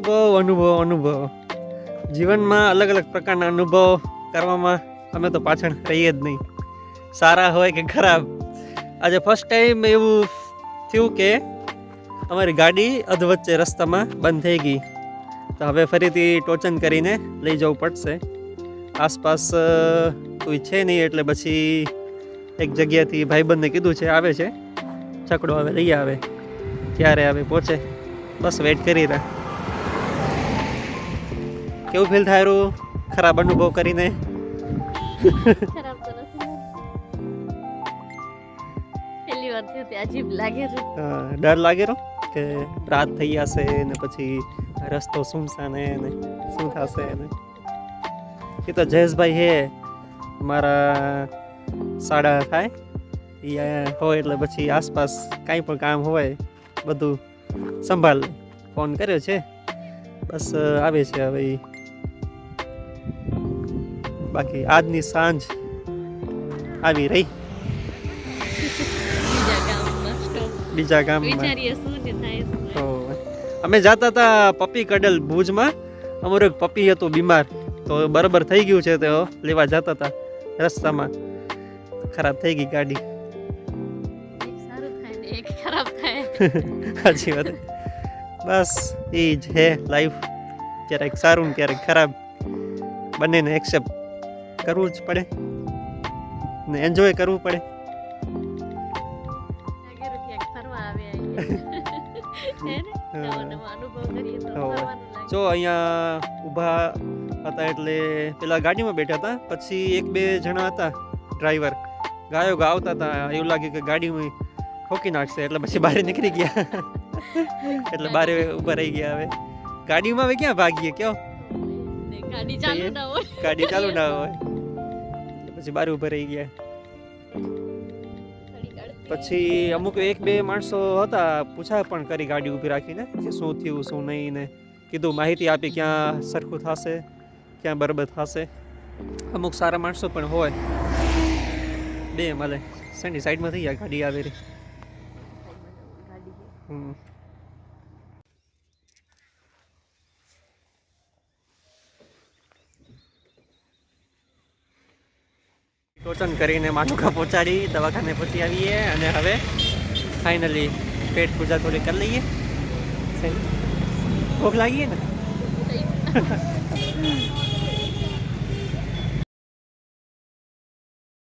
અનુભવ જીવનમાં અલગ અલગ પ્રકારના અનુભવ કરવામાં અમે તો પાછળ રહીએ જ નહીં, સારા હોય કે ખરાબ. આજે ફર્સ્ટ ટાઈમ એવું થયું કે અમારી ગાડી અધવચ્ચે રસ્તામાં બંધ થઈ ગઈ, તો હવે ફરીથી ટોચન કરીને લઈ જવું પડશે. આસપાસ કોઈ છે નહીં એટલે પછી એક જગ્યાથી ભાઈબંધને કીધું છે, આવે છે છકડો, આવે લઈ આવે, ક્યારે આવે પહોંચે, બસ વેઇટ કરી રહ્યા. કેવું ફીલ થાય રહ્યું ખરાબ અનુભવ કરીને? ખરાબ તો નથી, પહેલી વાર થયું તે અજીબ લાગે છે. ડર લાગે રહ્યો કે રાત થઈ જશે ને પછી રસ્તો સુમસાને ને શું થશે ને. એ તો જયેશભાઈ હે મારા સાડા થાય એ હોય એટલે પછી આસપાસ કાંઈ પણ કામ હોય બધું સંભાળ. ફોન કર્યો છે, બસ આવે છે હવે ઈ. બાકી આજની સાંજ આવી રહી બીજા ગામમાં. વિચારીએ શું ને થાય શું. અમે જતા હતા પપ્પી કડલ ભુજમાં. અમારું એક પપ્પી હતું બીમાર, તો બરાબર થઈ ગયું છે, તો લેવા જતા હતા. રસ્તામાં ખરાબ થઈ ગઈ ગાડી. એક સારું થાય ને એક ખરાબ થાય. સાચી વાત. બસ એ જ હે લાઈફ, ક્યારેક સારું ને ક્યારેક ખરાબ, બંનેને એક્સેપ્ટ કરવું જ પડે ને એન્જોય કરવું પડે. લાગે છે ક્યાંક ફરવા આવે હે ને, નવો નવો અનુભવ કરીએ તો ફરવાનું લાગે. જો અહીંયા ઊભા હતા એટલે પેલા ગાડીમાં બેઠા હતા, પછી એક બે જણા હતા ડ્રાઈવર ગાયો આવતા હતા, એવું લાગે કે ગાડીમાં ઠોકી નાખશે એટલે પછી બહાર નીકળી ગયા. એટલે બહાર ઊભા રહી ગયા. હવે ગાડીમાં હવે ક્યાં ભાગીએ, કયો ને ગાડી ચાલુ ના હોય, ગાડી ચાલુ ના હોય એટલે પછી બહાર ઊભા રહી ગયા. પછી અમુક એક બે માણસો હતા, પૂછા પણ કરી ગાડી ઊભી રાખીને કે શું થયું શું નહીં, ને કીધું માહિતી આપી ક્યાં સરખું થશે ક્યાં બરાબર થશે. અમુક સારા માણસો પણ હોય, બે મળે સેની સાઈડમાં થઈ ગયા ગાડી આવે રહી. ટોચન કરીને માનુકા પહોંચાડી, દવાખાને પહોંચી આવીએ અને હવે ફાઇનલી પેટ પૂજા થોડી કરી લઈએ. ભૂખ લાગીએ ને